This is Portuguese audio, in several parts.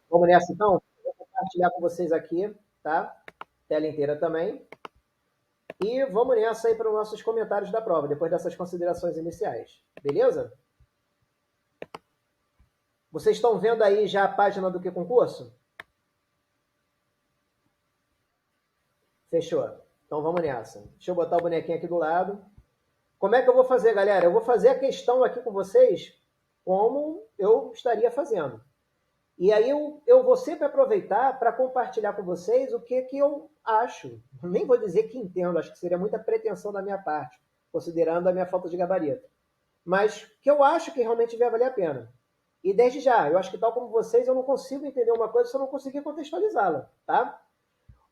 Vamos nessa então? Vou compartilhar com vocês aqui, tá? Tela inteira também. E vamos nessa aí para os nossos comentários da prova, depois dessas considerações iniciais. Beleza? Vocês estão vendo aí já a página do Que Concurso? Fechou. Então vamos nessa. Deixa eu botar o bonequinho aqui do lado. Como é que eu vou fazer, galera? Eu vou fazer a questão aqui com vocês como eu estaria fazendo. E aí eu vou sempre aproveitar para compartilhar com vocês o que eu acho. Nem vou dizer que entendo, acho que seria muita pretensão da minha parte, considerando a minha falta de gabarito. Mas que eu acho que realmente vai valer a pena. E desde já, eu acho que tal como vocês, eu não consigo entender uma coisa se eu não conseguir contextualizá-la, tá?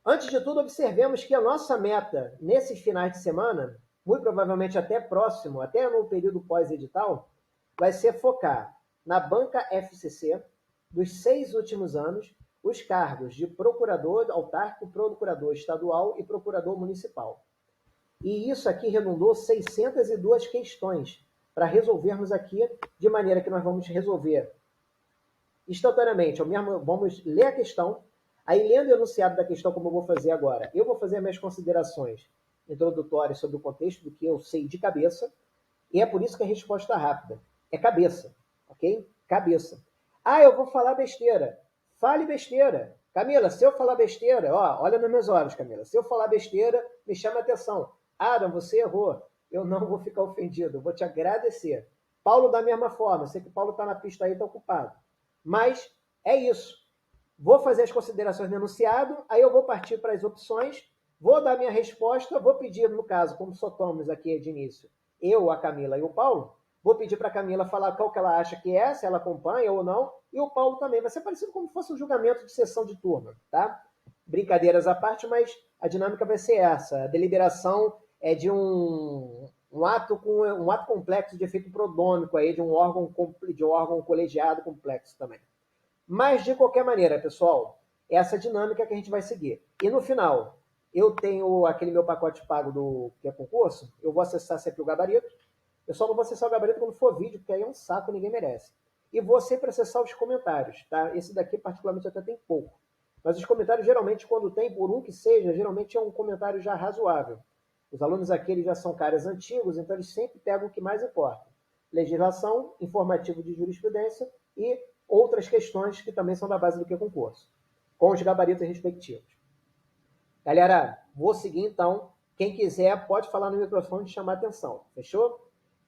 Antes de tudo, observemos que a nossa meta nesses finais de semana, muito provavelmente até próximo, até no período pós-edital, vai ser focar na banca FCC, dos 6 últimos anos, os cargos de procurador autárquico, procurador estadual e procurador municipal. E isso aqui redundou 602 questões para resolvermos aqui, de maneira que nós vamos resolver instantaneamente. Vamos ler a questão, aí lendo o enunciado da questão, como eu vou fazer agora, eu vou fazer minhas considerações introdutórias sobre o contexto do que eu sei de cabeça, e é por isso que a resposta é rápida. É cabeça, ok? Cabeça. Ah, eu vou falar besteira. Fale besteira. Camila, se eu falar besteira, ó, olha nos meus olhos, Camila. Se eu falar besteira, me chama a atenção. Adam, você errou. Eu não vou ficar ofendido, eu vou te agradecer. Paulo, da mesma forma, eu sei que o Paulo está na pista aí, está ocupado. Mas é isso. Vou fazer as considerações no enunciado, aí eu vou partir para as opções, vou dar minha resposta, vou pedir, no caso, como somos aqui de início, eu, a Camila e o Paulo, vou pedir para a Camila falar qual que ela acha que é, se ela acompanha ou não, e o Paulo também. Vai ser parecido como se fosse um julgamento de sessão de turma, tá? Brincadeiras à parte, mas a dinâmica vai ser essa. A deliberação é de um ato complexo de efeito prodômico aí, de um órgão colegiado complexo também. Mas, de qualquer maneira, pessoal, essa dinâmica que a gente vai seguir. E no final, eu tenho aquele meu pacote pago do que é concurso, eu vou acessar sempre o gabarito. Eu só não vou acessar o gabarito quando for vídeo, porque aí é um saco, ninguém merece. E vou sempre acessar os comentários, tá? Esse daqui, particularmente, até tem pouco. Mas os comentários, geralmente, quando tem, por um que seja, geralmente é um comentário já razoável. Os alunos aqui eles já são caras antigos, então eles sempre pegam o que mais importa. Legislação, informativo de jurisprudência e outras questões que também são da base do que concurso, com os gabaritos respectivos. Galera, vou seguir então. Quem quiser pode falar no microfone e chamar atenção. Fechou?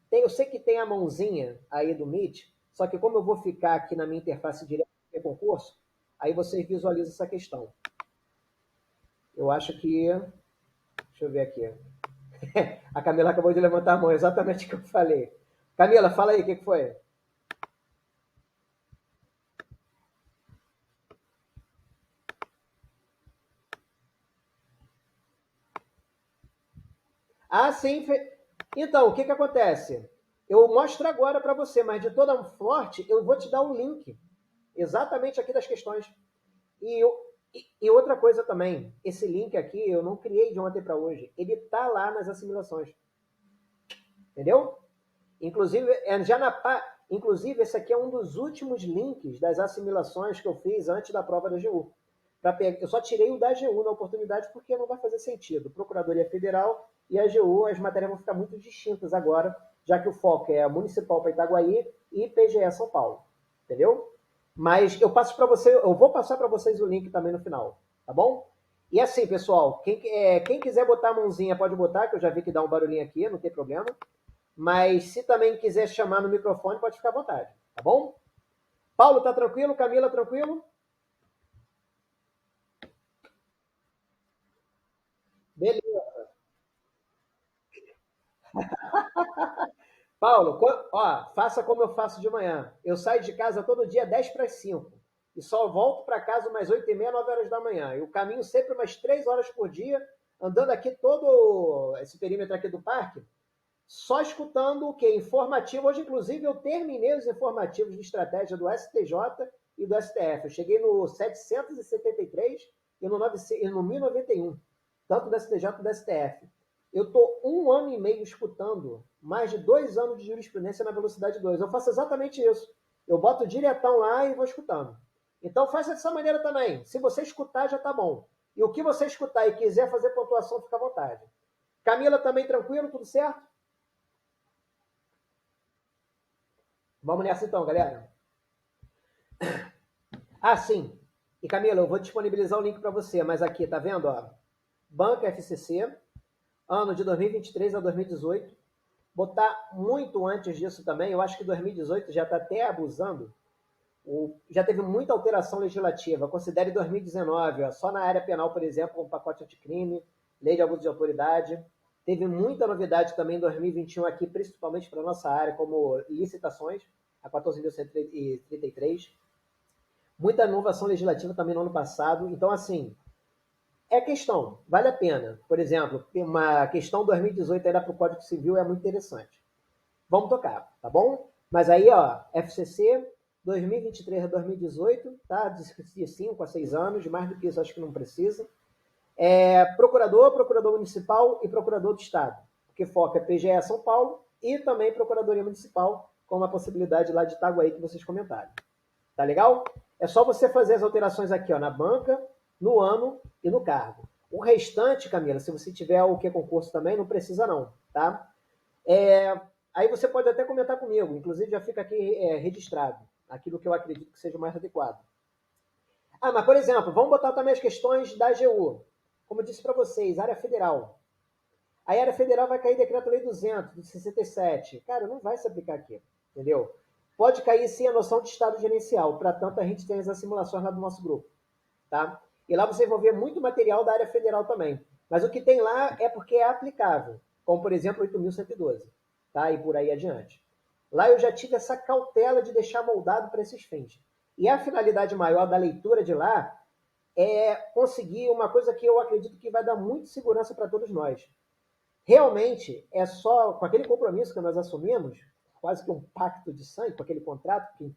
Eu sei que tem a mãozinha aí do Meet, só que como eu vou ficar aqui na minha interface direta do concurso, aí vocês visualizam essa questão. Eu acho que... Deixa eu ver aqui. A Camila acabou de levantar a mão, exatamente o que eu falei. Camila, fala aí, o que foi? Ah, sim. Então, o que acontece? Eu mostro agora para você, mas de toda forte, eu vou te dar um link, exatamente aqui das questões. E, e outra coisa também, esse link aqui eu não criei de ontem para hoje, ele está lá nas assimilações. Entendeu? Inclusive, inclusive, esse aqui é um dos últimos links das assimilações que eu fiz antes da prova da GU. Eu só tirei o da GU na oportunidade porque não vai fazer sentido. Procuradoria Federal e a GU, as matérias vão ficar muito distintas agora, já que o foco é Municipal para Itaguaí e PGE São Paulo. Entendeu? Mas eu passo para você, eu vou passar para vocês o link também no final, tá bom? E assim, pessoal, quem quiser botar a mãozinha pode botar, que eu já vi que dá um barulhinho aqui, não tem problema. Mas se também quiser chamar no microfone, pode ficar à vontade, tá bom? Paulo, tá tranquilo? Camila, tranquilo? Beleza. Paulo, ó, faça como eu faço de manhã. Eu saio de casa todo dia 10 para as 5 e só volto para casa umas 8h30, 9 horas da manhã. Eu caminho sempre umas 3 horas por dia, andando aqui todo esse perímetro aqui do parque, só escutando o que? Informativo. Hoje, inclusive, eu terminei os informativos de estratégia do STJ e do STF. Eu cheguei no 773 e no 1091, tanto do STJ quanto do STF. Eu estou 1 ano e meio escutando mais de 2 anos de jurisprudência na velocidade 2. Eu faço exatamente isso. Eu boto diretão lá e vou escutando. Então faça dessa maneira também. Se você escutar, já tá bom. E o que você escutar e quiser fazer pontuação, fica à vontade. Camila, também tranquilo? Tudo certo? Vamos nessa então, galera. Ah, sim. E Camila, eu vou disponibilizar o link para você, mas aqui, tá vendo? Ó, Banca FCC, ano de 2023 a 2018. Botar muito antes disso também, eu acho que 2018 já está até abusando. Já teve muita alteração legislativa. Considere 2019, ó, só na área penal, por exemplo, um pacote anticrime, lei de abuso de autoridade. Teve muita novidade também em 2021 aqui, principalmente para a nossa área, como licitações, a 14.133. Muita inovação legislativa também no ano passado. Então, assim, é questão, vale a pena. Por exemplo, uma questão 2018 era para o Código Civil, é muito interessante. Vamos tocar, tá bom? Mas aí, ó, FCC 2023 a 2018, tá? De 5 a 6 anos, mais do que isso acho que não precisa. Procurador, procurador municipal e procurador do Estado, porque foca PGE São Paulo e também Procuradoria Municipal, com a possibilidade lá de Itaguaí que vocês comentaram. Tá legal? É só você fazer as alterações aqui, ó, na banca, no ano e no cargo. O restante, Camila, se você tiver o que concurso também, não precisa não, tá? Aí você pode até comentar comigo, inclusive já fica aqui registrado, aquilo que eu acredito que seja o mais adequado. Ah, mas por exemplo, vamos botar também as questões da AGU. Como eu disse para vocês, área federal. A área federal vai cair decreto-lei 200, de 67. Cara, não vai se aplicar aqui, entendeu? Pode cair sim a noção de estado gerencial, para tanto a gente tem as simulações lá do nosso grupo, tá? E lá você vai ver muito material da área federal também. Mas o que tem lá é porque é aplicável, como por exemplo 8.112, tá? E por aí adiante. Lá eu já tive essa cautela de deixar moldado para esses fins. E a finalidade maior da leitura de lá é conseguir uma coisa que eu acredito que vai dar muita segurança para todos nós. Realmente, é só com aquele compromisso que nós assumimos, quase que um pacto de sangue, com aquele contrato, que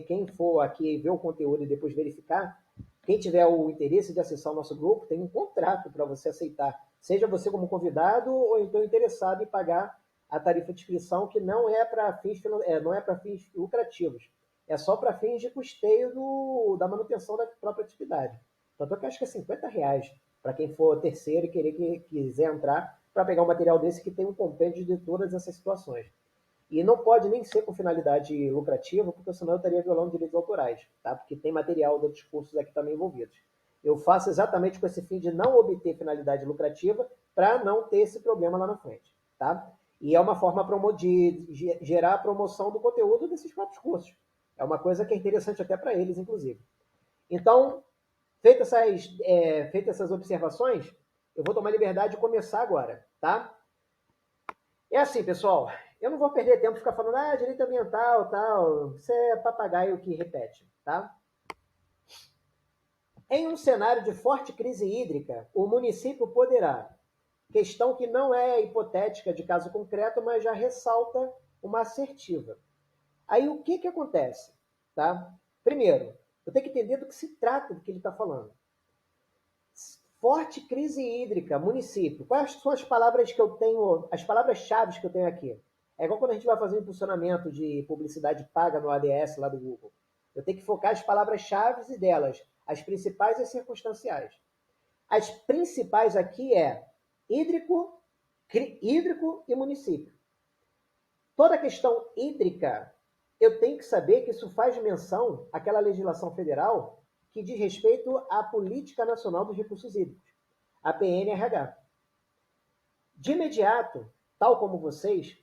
quem for aqui ver o conteúdo e depois verificar, quem tiver o interesse de acessar o nosso grupo, tem um contrato para você aceitar. Seja você como convidado ou então interessado em pagar a tarifa de inscrição, que não é para fins lucrativos. É só para fins de custeio da manutenção da própria atividade. Tanto que eu acho que é R$ 50 para quem for terceiro e quiser entrar para pegar um material desse que tem um compêndio de todas essas situações. E não pode nem ser com finalidade lucrativa, porque senão eu estaria violando direitos autorais, tá? Porque tem material de outros cursos aqui também envolvidos. Eu faço exatamente com esse fim de não obter finalidade lucrativa para não ter esse problema lá na frente, tá? E é uma forma de gerar a promoção do conteúdo desses próprios cursos. É uma coisa que é interessante até para eles, inclusive. Então, feitas essas observações, eu vou tomar liberdade de começar agora, tá? É assim, pessoal, eu não vou perder tempo ficar falando, direito ambiental, tal, isso é papagaio que repete, tá? Em um cenário de forte crise hídrica, o município poderá, questão que não é hipotética de caso concreto, mas já ressalta uma assertiva. Aí o que acontece? Tá? Primeiro, eu tenho que entender do que se trata do que ele está falando. Forte crise hídrica, município. Quais são as palavras que eu tenho, as palavras-chave que eu tenho aqui? É igual quando a gente vai fazer um impulsionamento de publicidade paga no ADS lá do Google. Eu tenho que focar as palavras-chave e delas, as principais e as circunstanciais. As principais aqui é hídrico e município. Toda a questão hídrica, eu tenho que saber que isso faz menção àquela legislação federal que diz respeito à Política Nacional dos Recursos Hídricos, a PNRH. De imediato, tal como vocês,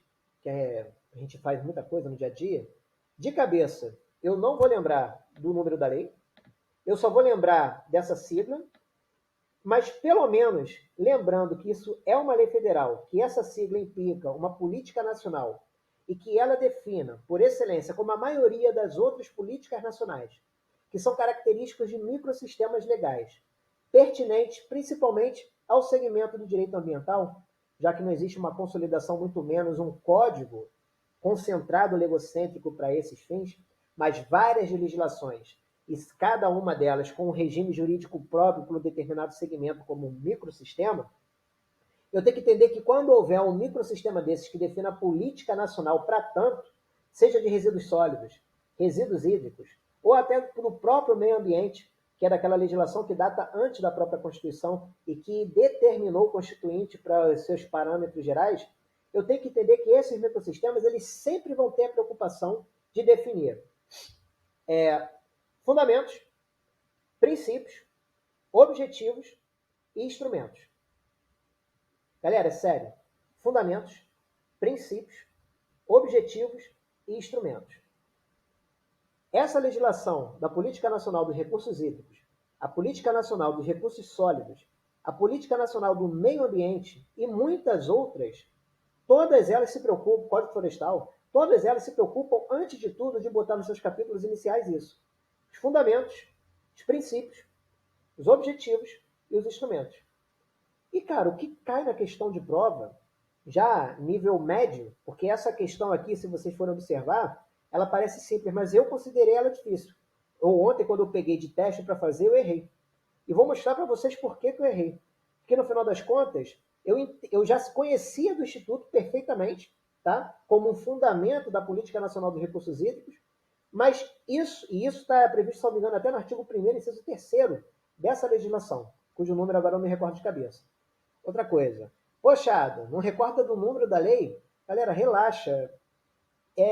a gente faz muita coisa no dia a dia, de cabeça, eu não vou lembrar do número da lei, eu só vou lembrar dessa sigla, mas pelo menos lembrando que isso é uma lei federal, que essa sigla implica uma política nacional e que ela defina, por excelência, como a maioria das outras políticas nacionais, que são característicos de microsistemas legais, pertinentes principalmente ao segmento do direito ambiental, já que não existe uma consolidação, muito menos um código concentrado legocêntrico para esses fins, mas várias legislações, e cada uma delas com um regime jurídico próprio para um determinado segmento, como um microsistema, eu tenho que entender que quando houver um microsistema desses que defina a política nacional para tanto, seja de resíduos sólidos, resíduos hídricos, ou até no próprio meio ambiente, que é daquela legislação que data antes da própria Constituição e que determinou o Constituinte para os seus parâmetros gerais, eu tenho que entender que esses microsistemas eles sempre vão ter a preocupação de definir fundamentos, princípios, objetivos e instrumentos. Galera, é sério. Fundamentos, princípios, objetivos e instrumentos. Essa legislação da Política Nacional dos Recursos Hídricos, a Política Nacional dos Recursos Sólidos, a Política Nacional do Meio Ambiente e muitas outras, todas elas se preocupam, Código Florestal, todas elas se preocupam, antes de tudo, de botar nos seus capítulos iniciais isso. Os fundamentos, os princípios, os objetivos e os instrumentos. E, cara, o que cai na questão de prova, já nível médio, porque essa questão aqui, se vocês forem observar, ela parece simples, mas eu considerei ela difícil. Ou ontem, quando eu peguei de teste para fazer, eu errei. E vou mostrar para vocês por que eu errei. Porque, no final das contas, eu já conhecia do Instituto perfeitamente, tá? Como um fundamento da Política Nacional dos Recursos Hídricos, mas isso está previsto, se não me engano, até no artigo 1º, inciso 3º dessa legislação, cujo número agora eu não me recordo de cabeça. Outra coisa. Poxa, não recorda do número da lei? Galera, relaxa.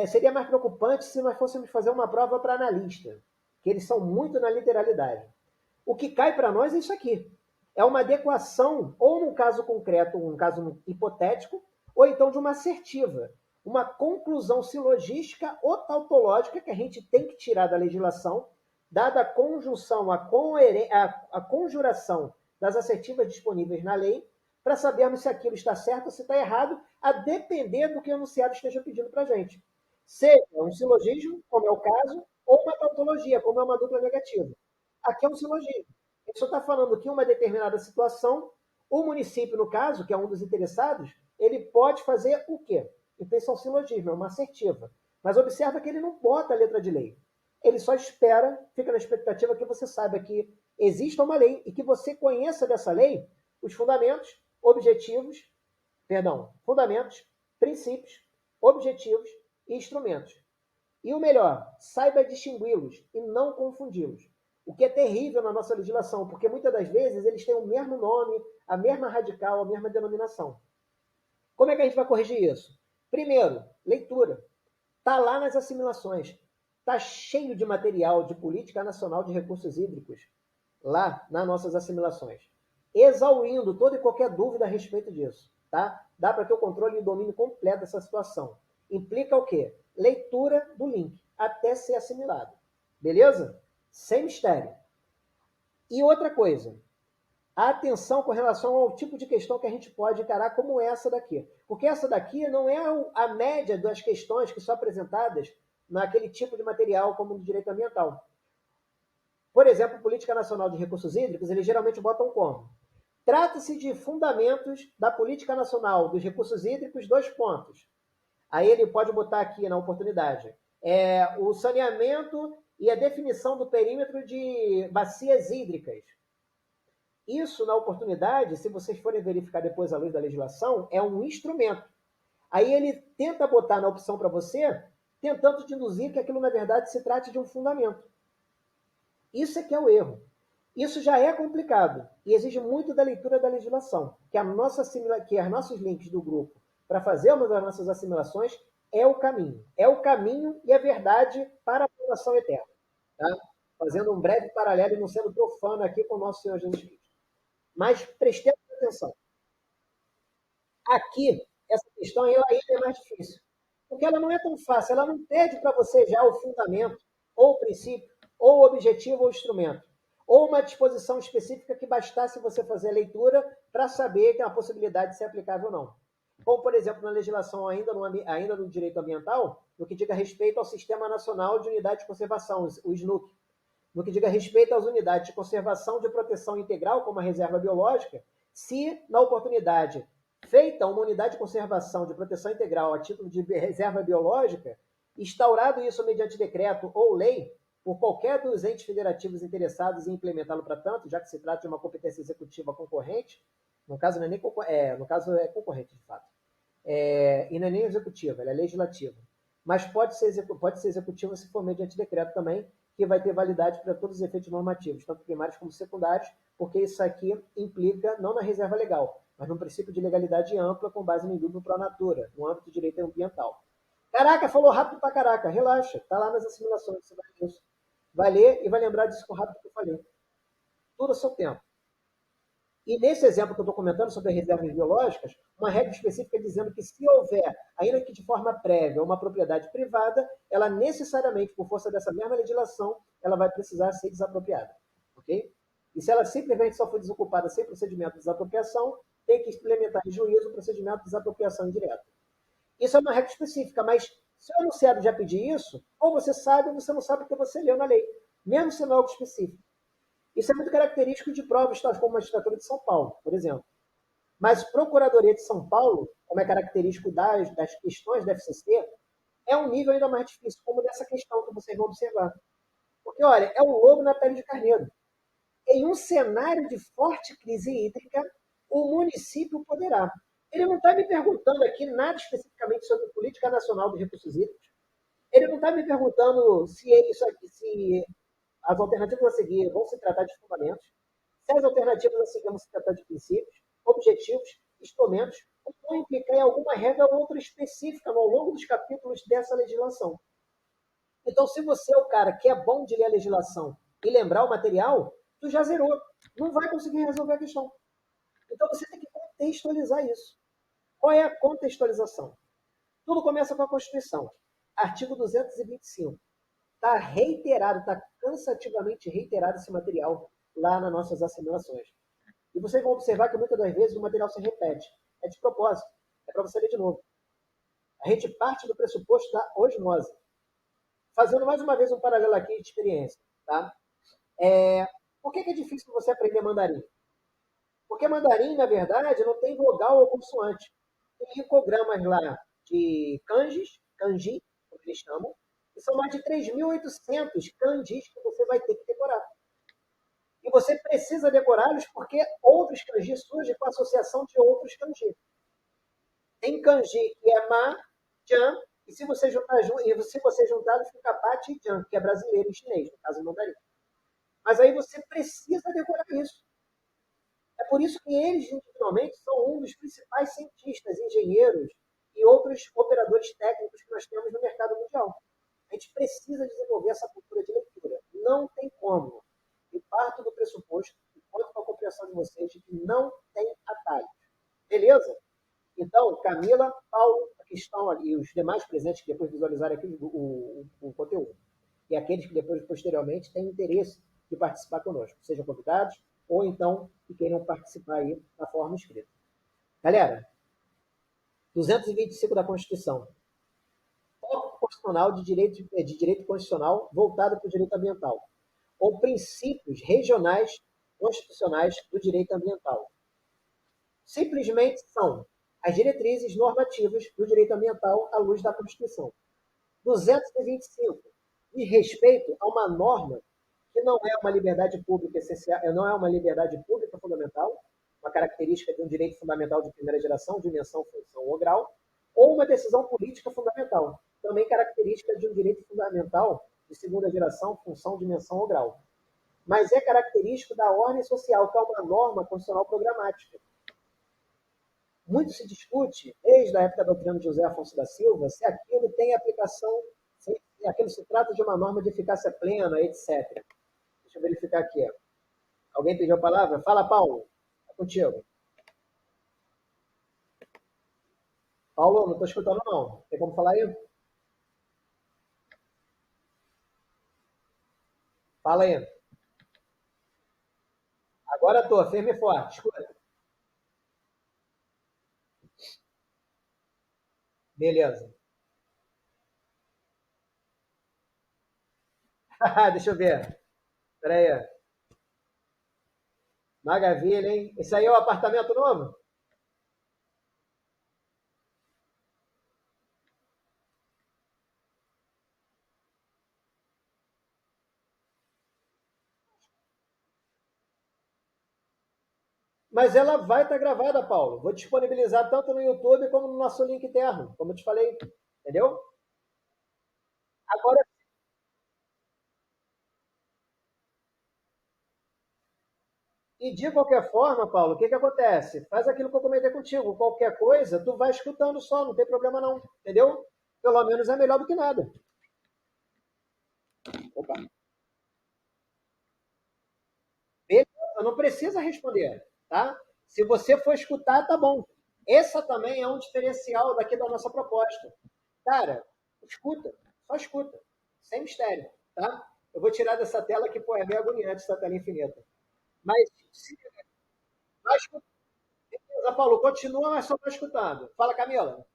Seria mais preocupante se nós fôssemos fazer uma prova para analista, que eles são muito na literalidade. O que cai para nós é isso aqui. É uma adequação, ou num caso concreto, um caso hipotético, ou então de uma assertiva. Uma conclusão silogística ou tautológica que a gente tem que tirar da legislação, dada a conjunção, a conjuração das assertivas disponíveis na lei, para sabermos se aquilo está certo ou se está errado, a depender do que o enunciado esteja pedindo para a gente. Seja um silogismo, como é o caso, ou uma tautologia, como é uma dupla negativa. Aqui é um silogismo. Ele só está falando que em uma determinada situação, o município, no caso, que é um dos interessados, ele pode fazer o quê? Então, isso é um silogismo, é uma assertiva. Mas observa que ele não bota a letra de lei. Ele só espera, fica na expectativa que você saiba que exista uma lei e que você conheça dessa lei os fundamentos, fundamentos, princípios, objetivos e instrumentos. E o melhor, saiba distingui-los e não confundi-los. O que é terrível na nossa legislação, porque muitas das vezes eles têm o mesmo nome, a mesma radical, a mesma denominação. Como é que a gente vai corrigir isso? Primeiro, leitura. Está lá nas assimilações. Está cheio de material de Política Nacional de Recursos Hídricos lá nas nossas assimilações, exaurindo toda e qualquer dúvida a respeito disso. Tá? Dá para ter o controle e o domínio completo dessa situação. Implica o quê? Leitura do link, até ser assimilado. Beleza? Sem mistério. E outra coisa, a atenção com relação ao tipo de questão que a gente pode encarar como essa daqui. Porque essa daqui não é a média das questões que são apresentadas naquele tipo de material como no direito ambiental. Por exemplo, Política Nacional de Recursos Hídricos, eles geralmente botam como? Trata-se de fundamentos da Política Nacional dos Recursos Hídricos, 2 pontos. Aí ele pode botar aqui na oportunidade. O saneamento e a definição do perímetro de bacias hídricas. Isso, na oportunidade, se vocês forem verificar depois à luz da legislação, é um instrumento. Aí ele tenta botar na opção para você, tentando te induzir que aquilo, na verdade, se trate de um fundamento. Isso é que é o erro. Isso já é complicado e exige muito da leitura da legislação, que os nossos links do grupo para fazer uma das nossas assimilações é o caminho. É o caminho e a verdade para a aprovação eterna. Tá? Fazendo um breve paralelo e não sendo profano aqui com o nosso Senhor Jesus Cristo. Mas prestemos atenção. Aqui, essa questão ela ainda é mais difícil. Porque ela não é tão fácil. Ela não pede para você já o fundamento, ou o princípio, ou o objetivo, ou o instrumento. Ou uma disposição específica que bastasse você fazer a leitura para saber que é uma possibilidade de ser aplicável ou não. Como, por exemplo, na legislação ainda no direito ambiental, no que diga respeito ao Sistema Nacional de Unidade de Conservação, o SNUC. No que diga respeito às unidades de conservação de proteção integral, como a reserva biológica, se, na oportunidade, feita uma unidade de conservação de proteção integral a título de reserva biológica, instaurado isso mediante decreto ou lei, por qualquer dos entes federativos interessados em implementá-lo para tanto, já que se trata de uma competência executiva concorrente, no caso não é nem no caso é concorrente de fato, e não é nem executiva, ela é legislativa, mas pode ser executiva se for mediante decreto também, que vai ter validade para todos os efeitos normativos, tanto primários como secundários, porque isso aqui implica não na reserva legal, mas no princípio de legalidade ampla com base no indúbio pro natura, no âmbito do direito ambiental. Caraca, falou rápido pra caraca, relaxa, tá lá nas assimilações, você vai ler isso. Vai ler e vai lembrar disso rápido que eu falei. Tudo a seu tempo. E nesse exemplo que eu estou comentando sobre as reservas biológicas, uma regra específica dizendo que se houver, ainda que de forma prévia, uma propriedade privada, ela necessariamente, por força dessa mesma legislação, ela vai precisar ser desapropriada. Ok? E se ela simplesmente só for desocupada sem procedimento de desapropriação, tem que implementar em juízo o procedimento de desapropriação indireta. Isso é uma regra específica, mas se o enunciado já pedir isso, ou você sabe ou você não sabe porque você leu na lei, mesmo sendo algo específico. Isso é muito característico de provas, tais como a magistratura de São Paulo, por exemplo. Mas Procuradoria de São Paulo, como é característico das questões da FCC, é um nível ainda mais difícil, como dessa questão que vocês vão observar. Porque, olha, é o lobo na pele de carneiro. Em um cenário de forte crise hídrica, o município poderá. Ele não está me perguntando aqui nada especificamente sobre política nacional de recursos hídricos. Ele não está me perguntando se as alternativas a seguir vão se tratar de fundamentos, se as alternativas a seguir vão se tratar de princípios, objetivos, instrumentos, ou vão implicar em alguma regra ou outra específica ao longo dos capítulos dessa legislação. Então, se você é o cara que é bom de ler a legislação e lembrar o material, tu já zerou. Não vai conseguir resolver a questão. Então, você tem que contextualizar isso. Qual é a contextualização? Tudo começa com a Constituição. Artigo 225. Está reiterado, está cansativamente reiterado esse material lá nas nossas assimilações. E vocês vão observar que muitas das vezes o material se repete. É de propósito. É para você ler de novo. A gente parte do pressuposto da osmose. Fazendo mais uma vez um paralelo aqui de experiência. Tá? Por que é difícil você aprender mandarim? Porque mandarim, na verdade, não tem vogal ou consoante. Tem icogramas lá de kanji, como eles chamam, e são mais de 3.800 kanjis que você vai ter que decorar. E você precisa decorá-los porque outros kanjis surgem com a associação de outros kanji. Tem kanji que é ma, jan, e se você juntá-los, fica pati e jan, que é brasileiro em chinês, no caso mandarim. Mas aí você precisa decorar isso. É por isso que eles, individualmente, são um dos principais cientistas, engenheiros e outros operadores técnicos que nós temos no mercado mundial. A gente precisa desenvolver essa cultura de leitura. Não tem como. E parto do pressuposto, e conto com a compreensão de vocês, de que não tem atalhos. Beleza? Então, Camila, Paulo, a questão ali, e os demais presentes que depois visualizarem aqui o conteúdo. E aqueles que depois, posteriormente, têm interesse de participar conosco, sejam convidados, ou então que queiram participar aí da forma escrita. Galera, 225 da Constituição. Foco constitucional de direito constitucional voltado para o direito ambiental. Ou princípios regionais constitucionais do direito ambiental. Simplesmente são as diretrizes normativas do direito ambiental à luz da Constituição. 225, de respeito a uma norma que não é uma liberdade pública essencial, não é uma liberdade pública fundamental, uma característica de um direito fundamental de primeira geração, dimensão, função ou grau, ou uma decisão política fundamental, também característica de um direito fundamental de segunda geração, função, dimensão ou grau. Mas é característico da ordem social, que é uma norma constitucional programática. Muito se discute, desde a época da doutrina de José Afonso da Silva, se aquilo tem aplicação, se aquilo se trata de uma norma de eficácia plena, etc. Deixa eu verificar aqui. Alguém pediu a palavra? Fala, Paulo. É contigo. Paulo, não estou escutando, não. Tem como falar aí? Fala aí. Agora estou, firme e forte. Escuta. Beleza. Deixa eu ver. Espera aí. Maravilha, hein? Esse aí é o apartamento novo? Mas ela vai estar gravada, Paulo. Vou disponibilizar tanto no YouTube como no nosso link interno, como eu te falei. Entendeu? Agora, E de qualquer forma, Paulo, o que que acontece? Faz aquilo que eu comentei contigo. Qualquer coisa, tu vai escutando só, não tem problema não, entendeu? Pelo menos é melhor do que nada. Opa. Beleza, não precisa responder, tá? Se você for escutar, tá bom. Essa também é um diferencial daqui da nossa proposta. Cara, escuta, só escuta, sem mistério, tá? Eu vou tirar dessa tela que, pô, é meio agoniante essa tela infinita. Mas, se vai escutar, Paulo, continua, mas só vai escutando. Fala, Camila.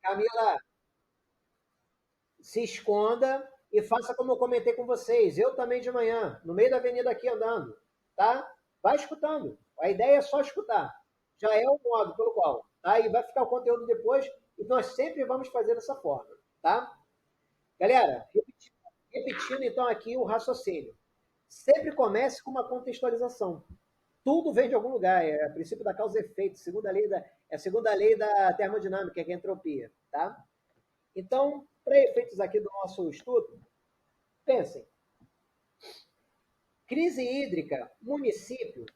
Camila, se esconda e faça como eu comentei com vocês. Eu também de manhã, no meio da avenida aqui andando, tá? Vai escutando. A ideia é só escutar. Já é o modo pelo qual, tá? E vai ficar o conteúdo depois e nós sempre vamos fazer dessa forma, tá? Galera, repetindo então aqui o raciocínio. Sempre comece com uma contextualização. Tudo vem de algum lugar, é o princípio da causa e efeito, é a segunda lei da termodinâmica, que é a entropia, tá? Então, para efeitos aqui do nosso estudo, pensem, crise hídrica, município,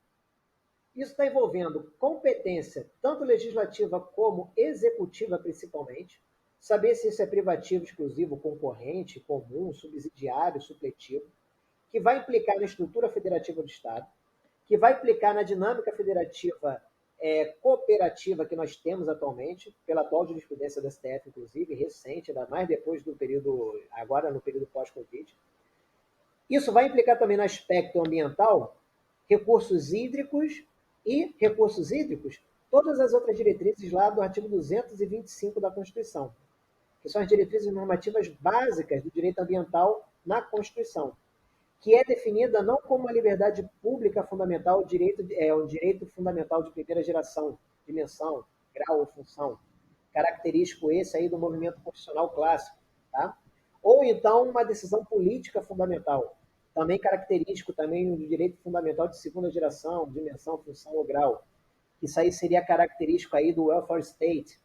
isso está envolvendo competência tanto legislativa como executiva, principalmente, saber se isso é privativo, exclusivo, concorrente, comum, subsidiário, supletivo, que vai implicar na estrutura federativa do Estado, que vai implicar na dinâmica federativa cooperativa que nós temos atualmente, pela atual jurisprudência da STF, inclusive, recente, ainda mais depois do período, agora no período pós-Covid. Isso vai implicar também no aspecto ambiental, recursos hídricos, todas as outras diretrizes lá do artigo 225 da Constituição, que são as diretrizes normativas básicas do direito ambiental na Constituição, que é definida não como uma liberdade pública fundamental, um direito fundamental de primeira geração, dimensão, grau ou função, característico esse aí do movimento constitucional clássico, tá? Ou então uma decisão política fundamental, também característico também do direito fundamental de segunda geração, dimensão, função ou grau. Isso aí seria característico aí do welfare state.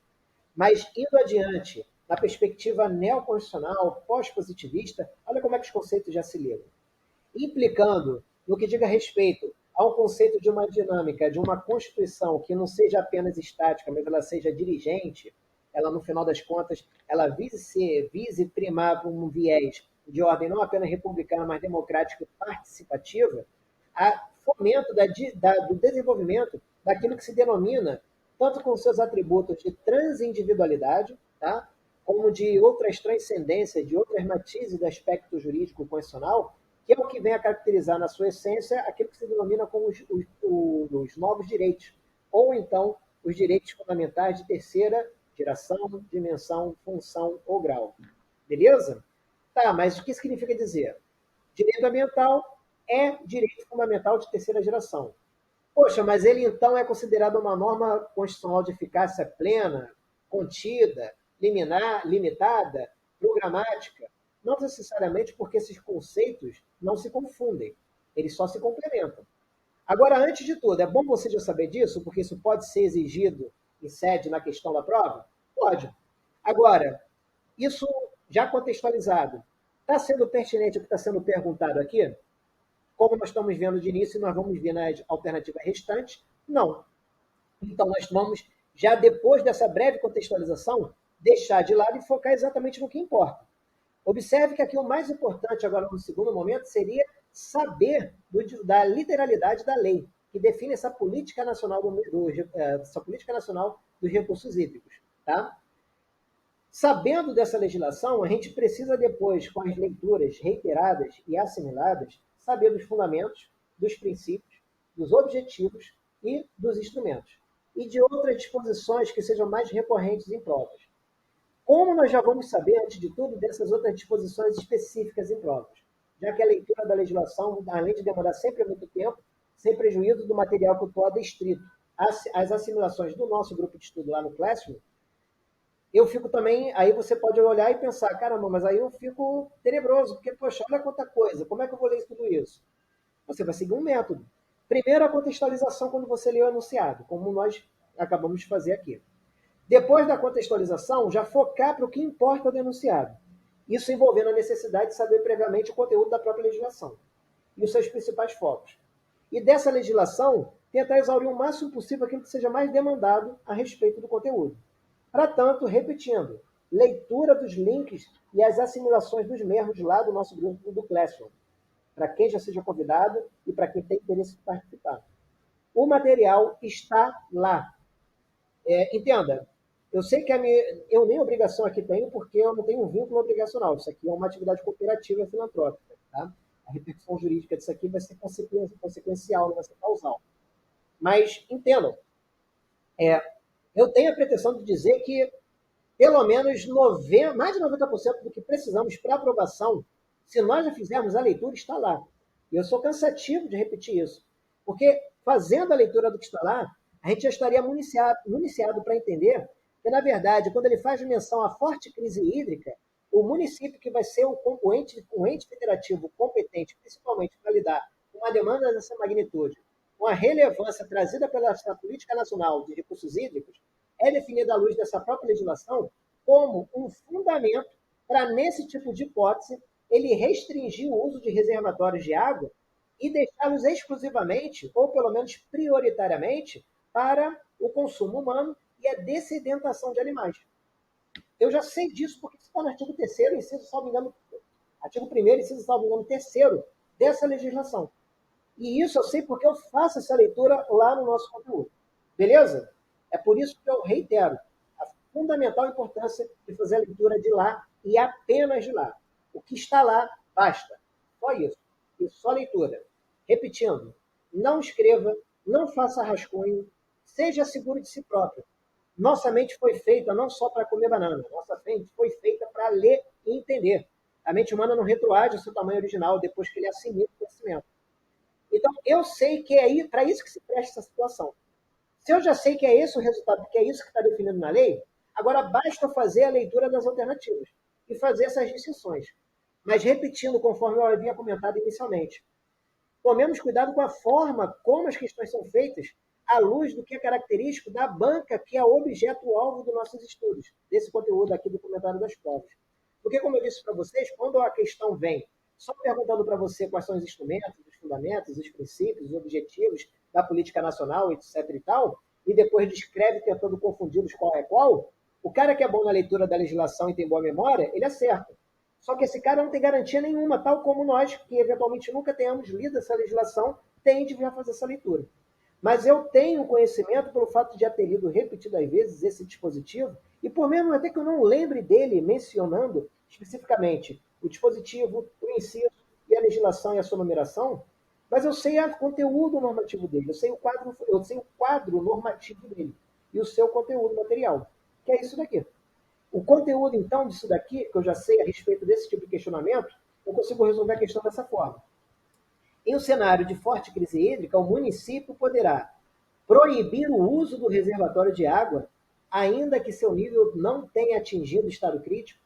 Mas indo adiante, na perspectiva neoconstitucional, pós-positivista, olha como é que os conceitos já se ligam. Implicando no que diga respeito ao conceito de uma dinâmica, de uma constituição que não seja apenas estática, mas ela seja dirigente, ela, no final das contas, ela vise primar por um viés de ordem não apenas republicana, mas democrática e participativa, a fomento do desenvolvimento daquilo que se denomina, tanto com seus atributos de transindividualidade, tá? Como de outras transcendências, de outras matizes do aspecto jurídico constitucional, que é o que vem a caracterizar na sua essência aquilo que se denomina como os novos direitos, ou então os direitos fundamentais de terceira geração, dimensão, função ou grau. Beleza? Tá, mas o que significa dizer? Direito ambiental é direito fundamental de terceira geração. Poxa, mas ele então é considerado uma norma constitucional de eficácia plena, contida, liminar, limitada, programática? Não necessariamente, porque esses conceitos não se confundem, eles só se complementam. Agora, antes de tudo, é bom você já saber disso, porque isso pode ser exigido em sede na questão da prova? Pode. Agora, isso já contextualizado, está sendo pertinente o que está sendo perguntado aqui? Como nós estamos vendo de início, nós vamos ver nas alternativas restantes? Não. Então, nós vamos, já depois dessa breve contextualização, deixar de lado e focar exatamente no que importa. Observe que aqui o mais importante agora no segundo momento seria saber da literalidade da lei, que define essa política nacional, essa política nacional dos recursos hídricos. Tá? Sabendo dessa legislação, a gente precisa depois, com as leituras reiteradas e assimiladas, saber dos fundamentos, dos princípios, dos objetivos e dos instrumentos. E de outras disposições que sejam mais recorrentes em provas. Como nós já vamos saber, antes de tudo, dessas outras disposições específicas em provas? Já que a leitura da legislação, além de demorar sempre muito tempo, sem prejuízo do material que eu destrito, as assimilações do nosso grupo de estudo lá no Classroom, eu fico também, aí você pode olhar e pensar, caramba, mas aí eu fico tenebroso, porque, poxa, olha quanta coisa, como é que eu vou ler tudo isso? Você vai seguir um método. Primeiro, a contextualização quando você lê o enunciado, como nós acabamos de fazer aqui. Depois da contextualização, já focar para o que importa do enunciado. Isso envolvendo a necessidade de saber previamente o conteúdo da própria legislação e os seus principais focos. E dessa legislação, tentar exaurir o máximo possível aquilo que seja mais demandado a respeito do conteúdo. Para tanto, repetindo, leitura dos links e as assimilações dos mesmos lá do nosso grupo do Classroom, para quem já seja convidado e para quem tem interesse em participar. O material está lá. Entenda, eu sei que eu nem obrigação aqui tenho, porque eu não tenho um vínculo obrigacional. Isso aqui é uma atividade cooperativa filantrópica. Tá? A repercussão jurídica disso aqui vai ser consequencial, não vai ser causal. Mas entendam, eu tenho a pretensão de dizer que pelo menos mais de 90% do que precisamos para aprovação, se nós já fizermos a leitura, está lá. E eu sou cansativo de repetir isso. Porque fazendo a leitura do que está lá, a gente já estaria municiado para entender que, na verdade, quando ele faz menção à forte crise hídrica, o município que vai ser o ente federativo competente, principalmente para lidar com uma demanda dessa magnitude, com a relevância trazida pela Política Nacional de Recursos Hídricos, é definida à luz dessa própria legislação como um fundamento para, nesse tipo de hipótese, ele restringir o uso de reservatórios de água e deixá-los exclusivamente, ou pelo menos prioritariamente, para o consumo humano e a dessedentação de animais. Eu já sei disso porque isso está no artigo 3º, inciso, salvo engano, artigo 1º, inciso, salvo engano, 3º dessa legislação. E isso eu sei porque eu faço essa leitura lá no nosso conteúdo. Beleza? É por isso que eu reitero a fundamental importância de fazer a leitura de lá e apenas de lá. O que está lá, basta. Só isso. E só leitura. Repetindo, não escreva, não faça rascunho, seja seguro de si próprio. Nossa mente foi feita não só para comer banana, nossa mente foi feita para ler e entender. A mente humana não retroage ao seu tamanho original depois que ele assimila o conhecimento. Então, eu sei que é para isso que se presta essa situação. Se eu já sei que é esse o resultado, que é isso que está definido na lei, agora basta fazer a leitura das alternativas e fazer essas distinções. Mas repetindo, conforme eu havia comentado inicialmente, tomemos cuidado com a forma como as questões são feitas à luz do que é característico da banca que é o objeto-alvo dos nossos estudos, desse conteúdo aqui do comentário das provas. Porque, como eu disse para vocês, quando a questão vem só perguntando para você quais são os instrumentos, os fundamentos, os princípios, os objetivos da política nacional, etc. e tal, e depois descreve tentando confundi-los qual é qual, o cara que é bom na leitura da legislação e tem boa memória, ele acerta. Só que esse cara não tem garantia nenhuma, tal como nós, que eventualmente nunca tenhamos lido essa legislação, tem de vir a fazer essa leitura. Mas eu tenho conhecimento pelo fato de já ter lido repetidas vezes esse dispositivo, e por mesmo até que eu não lembre dele mencionando especificamente o dispositivo, o inciso e a legislação e a sua numeração, mas eu sei o conteúdo normativo dele, eu sei o quadro normativo dele e o seu conteúdo material, que é isso daqui. O conteúdo, então, disso daqui, que eu já sei a respeito desse tipo de questionamento, eu consigo resolver a questão dessa forma. Em um cenário de forte crise hídrica, o município poderá proibir o uso do reservatório de água, ainda que seu nível não tenha atingido o estado crítico.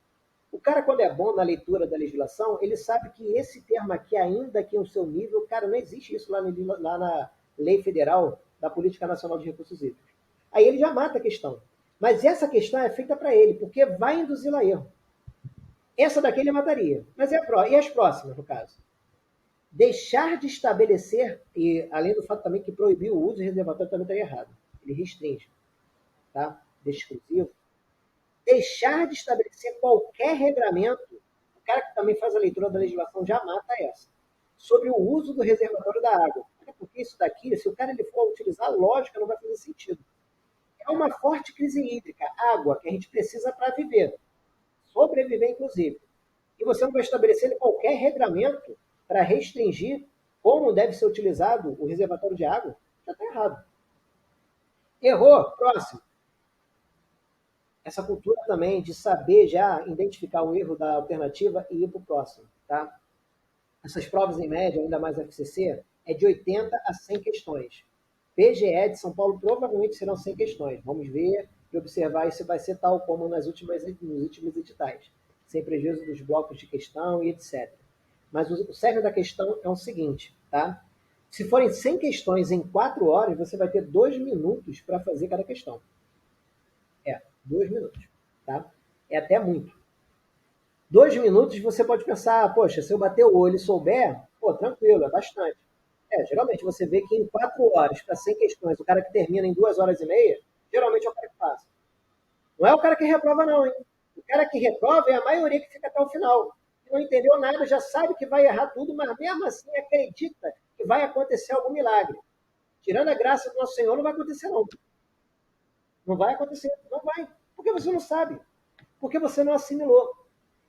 O cara, quando é bom na leitura da legislação, ele sabe que esse termo aqui, ainda que o seu nível, cara, não existe isso lá na Lei Federal da Política Nacional de Recursos Hídricos. Aí ele já mata a questão. Mas essa questão é feita para ele, porque vai induzi-lo a erro. Essa daqui ele mataria. Mas e as próximas, no caso? Deixar de estabelecer, e além do fato também que proibir o uso de reservatório também está errado. Ele restringe. Tá? Deixa exclusivo. Deixar de estabelecer qualquer regramento, o cara que também faz a leitura da legislação já mata essa, sobre o uso do reservatório da água. Porque isso daqui, se o cara ele for utilizar a lógica, não vai fazer sentido. É uma forte crise hídrica, água que a gente precisa para viver, sobreviver inclusive. E você não vai estabelecer qualquer regramento para restringir como deve ser utilizado o reservatório de água, já está errado. Errou, próximo. Essa cultura também de saber já identificar o erro da alternativa e ir para o próximo. Tá? Essas provas, em média, ainda mais a FCC, é de 80 a 100 questões. PGE de São Paulo provavelmente serão 100 questões. Vamos ver e observar se vai ser tal como nos últimos editais, sem prejuízo dos blocos de questão e etc. Mas o cerne da questão é o seguinte, tá? Se forem 100 questões em 4 horas, você vai ter 2 minutos para fazer cada questão. 2 minutos, tá? É até muito. 2 minutos você pode pensar, poxa, se eu bater o olho e souber, pô, tranquilo, é bastante. Geralmente você vê que em 4 horas, para 100 questões, o cara que termina em 2 horas e meia, geralmente é o cara que passa. Não é o cara que reprova, não, hein? O cara que reprova é a maioria que fica até o final. Que não entendeu nada, já sabe que vai errar tudo, mas mesmo assim acredita que vai acontecer algum milagre. Tirando a graça do nosso Senhor, não vai acontecer, não. Não vai acontecer, não vai. Porque você não sabe. Porque você não assimilou.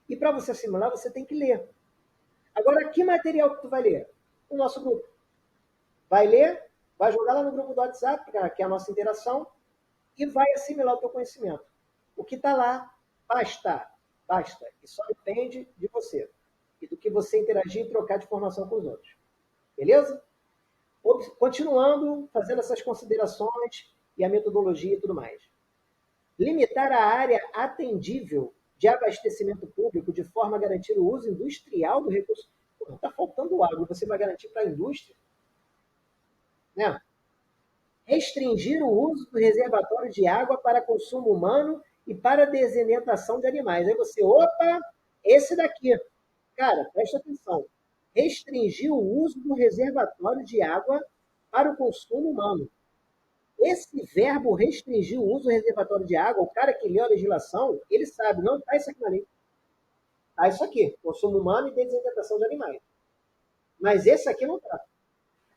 E para você assimilar, você tem que ler. Agora, que material que tu vai ler? O nosso grupo. Vai ler, vai jogar lá no grupo do WhatsApp, que é a nossa interação, e vai assimilar o teu conhecimento. O que está lá, basta. Basta. E só depende de você. E do que você interagir e trocar de informação com os outros. Beleza? Continuando, fazendo essas considerações e a metodologia e tudo mais. Limitar a área atendível de abastecimento público de forma a garantir o uso industrial do recurso. Está faltando água, você vai garantir para a indústria? Né? Restringir o uso do reservatório de água para consumo humano e para desidentação de animais. Aí você, opa, esse daqui. Cara, presta atenção. Restringir o uso do reservatório de água para o consumo humano. Esse verbo restringir o uso do reservatório de água, o cara que lê a legislação, ele sabe, não está isso aqui na lei. Está isso aqui, consumo humano e desidentação de animais. Mas esse aqui não está.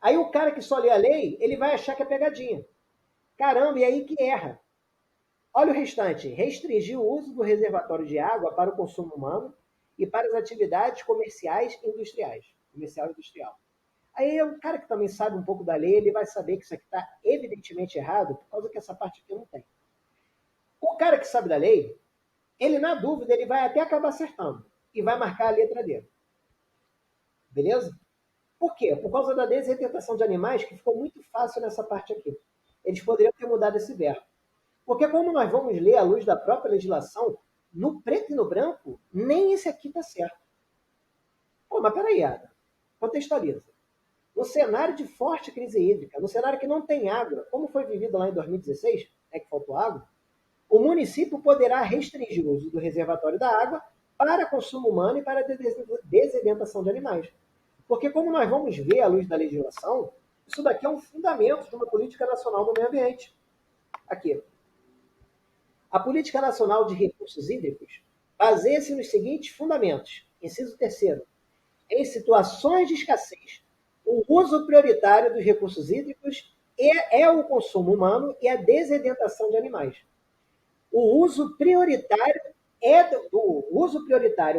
Aí o cara que só lê a lei, ele vai achar que é pegadinha. Caramba, e aí que erra. Olha o restante. Restringir o uso do reservatório de água para o consumo humano e para as atividades comerciais e industriais. Comercial e industrial. Aí o cara que também sabe um pouco da lei, ele vai saber que isso aqui está evidentemente errado, por causa que essa parte aqui não tem. O cara que sabe da lei, ele na dúvida, ele vai até acabar acertando e vai marcar a letra dele. Beleza? Por quê? Por causa da desidentação de animais, que ficou muito fácil nessa parte aqui. Eles poderiam ter mudado esse verbo. Porque como nós vamos ler à luz da própria legislação, no preto e no branco, nem esse aqui está certo. Pô, mas peraí, Ada. Contextualiza. No cenário de forte crise hídrica, no cenário que não tem água, como foi vivido lá em 2016, que faltou água, o município poderá restringir o uso do reservatório da água para consumo humano e para desidentação de animais. Porque como nós vamos ver à luz da legislação, isso daqui é um fundamento de uma política nacional do meio ambiente. Aqui. A Política Nacional de Recursos Hídricos baseia-se nos seguintes fundamentos. Inciso 3º. Em situações de escassez, o uso prioritário dos recursos hídricos é o consumo humano e a desedentação de animais. O uso prioritário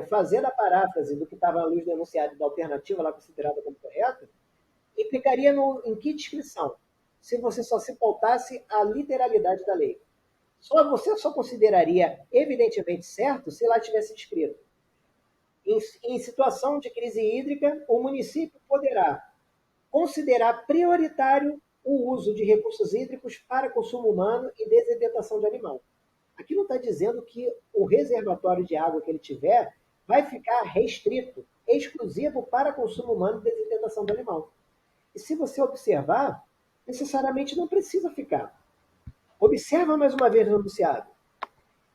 fazendo a paráfrase do que estava à luz do enunciado da alternativa lá considerada como correta, implicaria em que descrição? Se você só se pautasse a literalidade da lei. Você só consideraria evidentemente certo se lá tivesse escrito: em situação de crise hídrica, o município poderá considerar prioritário o uso de recursos hídricos para consumo humano e desidentação de animal. Aqui não está dizendo que o reservatório de água que ele tiver vai ficar restrito, exclusivo para consumo humano e desidentação de animal. E se você observar, necessariamente não precisa ficar. Observa mais uma vez no enunciado.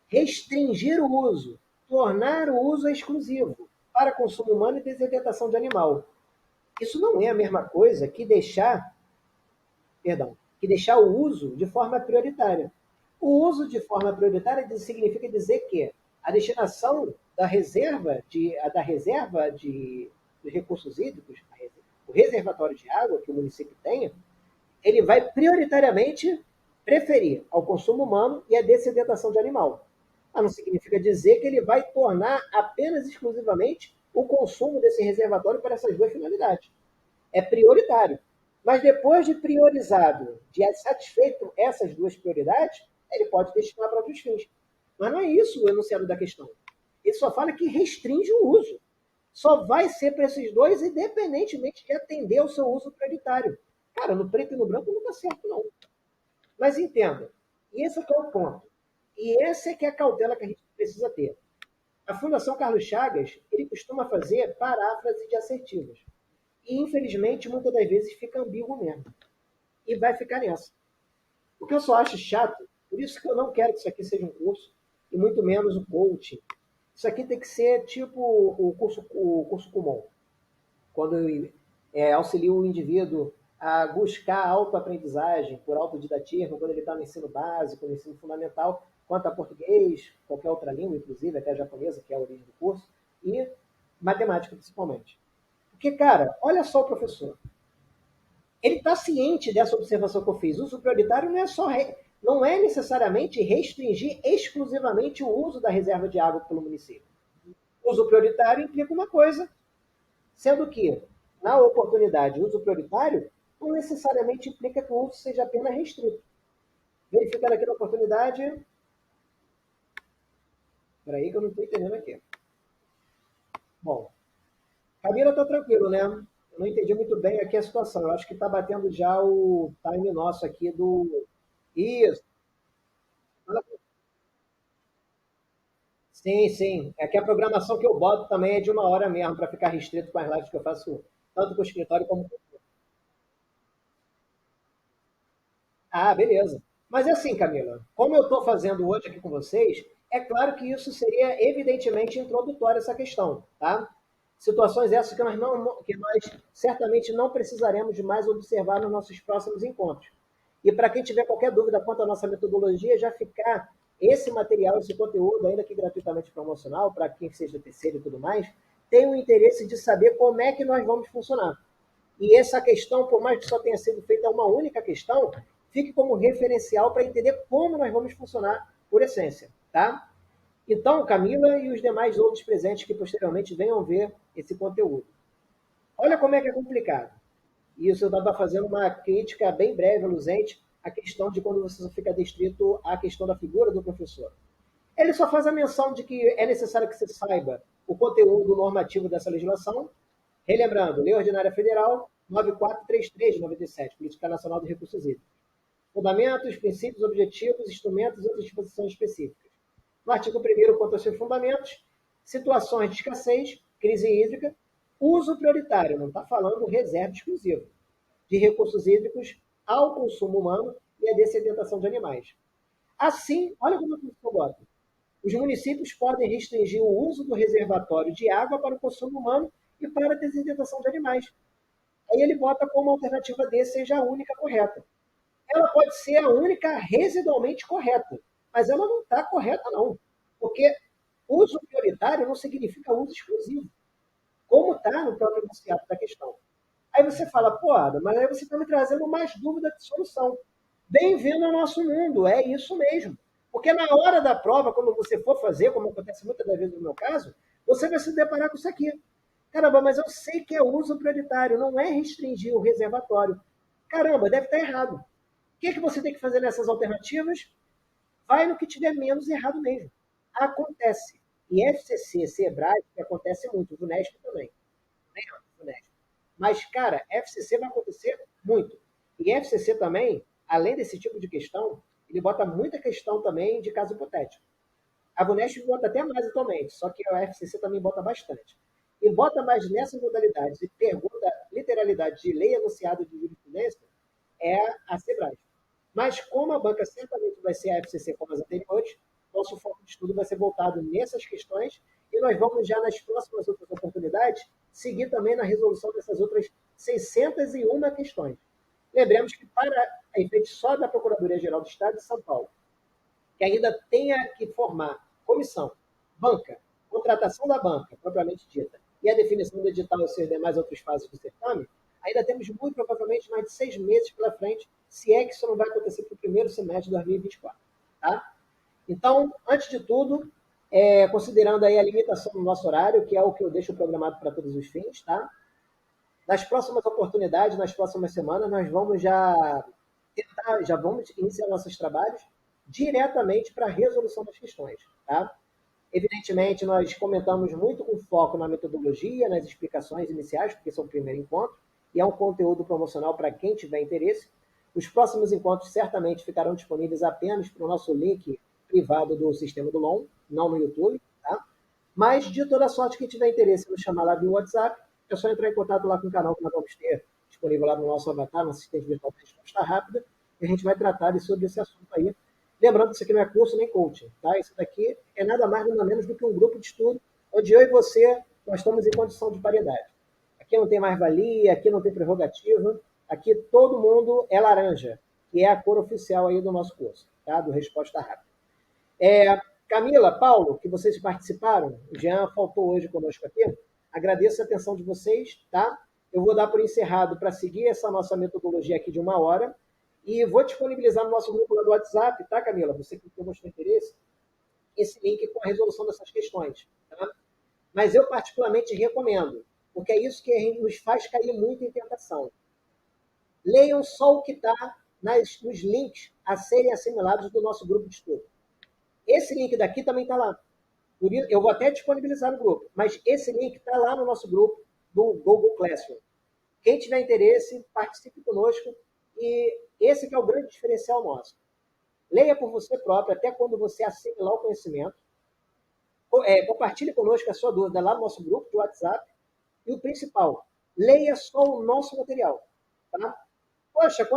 Restringir o uso, tornar o uso exclusivo para consumo humano e desidentação de animal. Isso não é a mesma coisa que deixar o uso de forma prioritária. O uso de forma prioritária significa dizer que a destinação da reserva de recursos hídricos, o reservatório de água que o município tenha, ele vai prioritariamente preferir ao consumo humano e à desidentação de animal. Mas não significa dizer que ele vai tornar apenas exclusivamente o consumo desse reservatório para essas duas finalidades. É prioritário. Mas depois de priorizado, de satisfeito essas duas prioridades, ele pode destinar para outros fins. Mas não é isso o enunciado da questão. Ele só fala que restringe o uso. Só vai ser para esses dois, independentemente de atender ao seu uso prioritário. Cara, no preto e no branco não está certo, não. Mas entenda, e esse é o ponto. E essa é que é a cautela que a gente precisa ter. A Fundação Carlos Chagas, ele costuma fazer paráfrase de assertivas. E, infelizmente, muitas das vezes fica ambíguo mesmo. E vai ficar nessa. O que eu só acho chato, por isso que eu não quero que isso aqui seja um curso, e muito menos um coaching. Isso aqui tem que ser tipo o curso comum, quando auxilia o indivíduo a buscar autoaprendizagem por autodidatismo, quando ele está no ensino básico, no ensino fundamental, quanto a português, qualquer outra língua, inclusive até a japonesa, que é a origem do curso, e matemática principalmente. Porque, cara, olha só o professor. Ele está ciente dessa observação que eu fiz. O uso prioritário não é necessariamente restringir exclusivamente o uso da reserva de água pelo município. O uso prioritário implica uma coisa, sendo que, na oportunidade, o uso prioritário não necessariamente implica que o uso seja apenas restrito. Verificando aqui na oportunidade. Espera aí que eu não estou entendendo aqui. Bom, Camila está tranquilo, né? Eu não entendi muito bem aqui a situação. Eu acho que está batendo já o time nosso aqui do. Isso. Sim, sim. É que a programação que eu boto também é de 1 hora mesmo, para ficar restrito com as lives que eu faço tanto com o escritório como com. Ah, beleza. Mas é assim, Camila, como eu estou fazendo hoje aqui com vocês, é claro que isso seria evidentemente introdutório essa questão, tá? Situações essas que nós certamente não precisaremos de mais observar nos nossos próximos encontros. E para quem tiver qualquer dúvida quanto à nossa metodologia, já ficar esse material, esse conteúdo, ainda que gratuitamente promocional, para quem seja terceiro e tudo mais, tem o interesse de saber como é que nós vamos funcionar. E essa questão, por mais que só tenha sido feita uma única questão, fique como referencial para entender como nós vamos funcionar por essência, tá? Então, Camila e os demais outros presentes que posteriormente venham ver esse conteúdo. Olha como é que é complicado. Isso eu estava fazendo uma crítica bem breve, luzente, à questão de quando você só fica restrito à questão da figura do professor. Ele só faz a menção de que é necessário que você saiba o conteúdo normativo dessa legislação. Relembrando, Lei Ordinária Federal 9433 de 97, Política Nacional de Recursos Hídricos. Fundamentos, princípios, objetivos, instrumentos e outras disposições específicas. No artigo 1º, quanto aos seus fundamentos, situações de escassez, crise hídrica, uso prioritário, não está falando reserva exclusiva, de recursos hídricos ao consumo humano e a dessedentação de animais. Assim, olha como eu boto. Os municípios podem restringir o uso do reservatório de água para o consumo humano e para a dessedentação de animais. Aí ele bota como a alternativa D seja a única correta. Ela pode ser a única residualmente correta, mas ela não está correta, não. Porque uso prioritário não significa uso exclusivo, como está no próprio enunciado da questão. Aí você fala, pô, Ada, mas aí você está me trazendo mais dúvida de solução. Bem-vindo ao nosso mundo, é isso mesmo. Porque na hora da prova, quando você for fazer, como acontece muitas das vezes no meu caso, você vai se deparar com isso aqui. Caramba, mas eu sei que é uso prioritário, não é restringir o reservatório. Caramba, deve estar errado. O que você tem que fazer nessas alternativas? Vai no que tiver menos errado mesmo. Acontece. E FCC, Sebrae, que acontece muito, o Unesp também. Unesp. Mas, cara, FCC vai acontecer muito. E FCC também, além desse tipo de questão, ele bota muita questão também de caso hipotético. A Vunesp bota até mais atualmente, só que a FCC também bota bastante. E bota mais nessas modalidades e pergunta literalidade de lei anunciada de jurisprudência é a Sebrae. Mas como a banca certamente vai ser a FCC como as anteriores, nosso foco de estudo vai ser voltado nessas questões e nós vamos já nas próximas outras oportunidades seguir também na resolução dessas outras 601 questões. Lembremos que para efeito só da Procuradoria-Geral do Estado de São Paulo, que ainda tenha que formar comissão, banca, contratação da banca, propriamente dita, e a definição do edital e suas demais outras fases do certame, ainda temos muito provavelmente mais de 6 meses pela frente, se é que isso não vai acontecer para o primeiro semestre de 2024. Tá? Então, antes de tudo, considerando aí a limitação do nosso horário, que é o que eu deixo programado para todos os fins, tá? Nas próximas oportunidades, nas próximas semanas, nós vamos já vamos iniciar nossos trabalhos diretamente para a resolução das questões, tá? Evidentemente, nós comentamos muito com foco na metodologia, nas explicações iniciais, porque esse é o primeiro encontro, e é um conteúdo promocional para quem tiver interesse. Os próximos encontros certamente ficarão disponíveis apenas para o nosso link privado do sistema do LOM, não no YouTube, tá? Mas, de toda sorte, quem tiver interesse em nos chamar lá via WhatsApp, é só entrar em contato lá com o canal que nós vamos ter disponível lá no nosso avatar, no assistente virtual de resposta rápida, e a gente vai tratar sobre esse assunto aí, Lembrando que isso aqui não é curso nem coaching, tá? Isso daqui é nada mais nada menos do que um grupo de estudo onde eu e você nós estamos em condição de paridade. Aqui não tem mais-valia, aqui não tem prerrogativa, aqui todo mundo é laranja, que é a cor oficial aí do nosso curso, tá? Do Resposta Rápida. Camila, Paulo, que vocês participaram, o Jean faltou hoje conosco aqui, agradeço a atenção de vocês, tá? Eu vou dar por encerrado para seguir essa nossa metodologia aqui de 1 hora e vou disponibilizar no nosso grupo lá do WhatsApp, tá, Camila? Você que mostrou interesse, esse link com a resolução dessas questões, tá? Mas eu particularmente recomendo, porque é isso que nos faz cair muito em tentação. Leiam só o que está nos links a serem assimilados do nosso grupo de estudo. Esse link daqui também está lá. Eu vou até disponibilizar no grupo, mas esse link está lá no nosso grupo do Google Classroom. Quem tiver interesse, participe conosco e esse que é o grande diferencial nosso. Leia por você próprio, até quando você assimilar o conhecimento. Compartilhe conosco a sua dúvida lá no nosso grupo de WhatsApp. E o principal, leia só o nosso material. Tá? Poxa,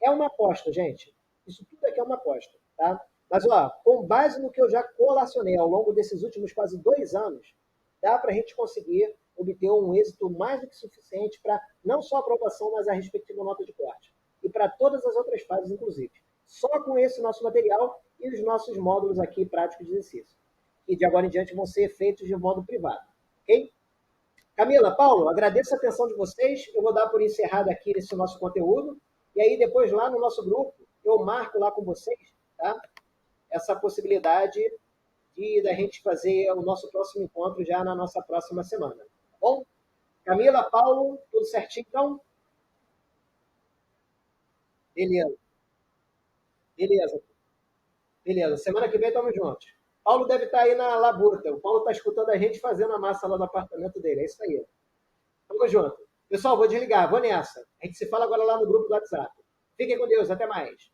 é uma aposta, gente. Isso tudo aqui é uma aposta. Tá? Mas, ó, com base no que eu já colacionei ao longo desses últimos quase 2 anos, dá para a gente conseguir obter um êxito mais do que suficiente para não só a aprovação, mas a respectiva nota de corte. E para todas as outras fases, inclusive. Só com esse nosso material e os nossos módulos aqui práticos de exercício. E de agora em diante vão ser feitos de modo privado. Ok? Camila, Paulo, agradeço a atenção de vocês. Eu vou dar por encerrado aqui esse nosso conteúdo. E aí, depois, lá no nosso grupo, eu marco lá com vocês, tá? Essa possibilidade da gente fazer o nosso próximo encontro já na nossa próxima semana. Tá bom? Camila, Paulo, tudo certinho, então? Beleza. Beleza. Beleza. Semana que vem estamos juntos. Paulo deve estar aí na labuta. O Paulo está escutando a gente fazendo a massa lá no apartamento dele. É isso aí. Tamo junto. Pessoal, vou desligar. Vou nessa. A gente se fala agora lá no grupo do WhatsApp. Fiquem com Deus. Até mais.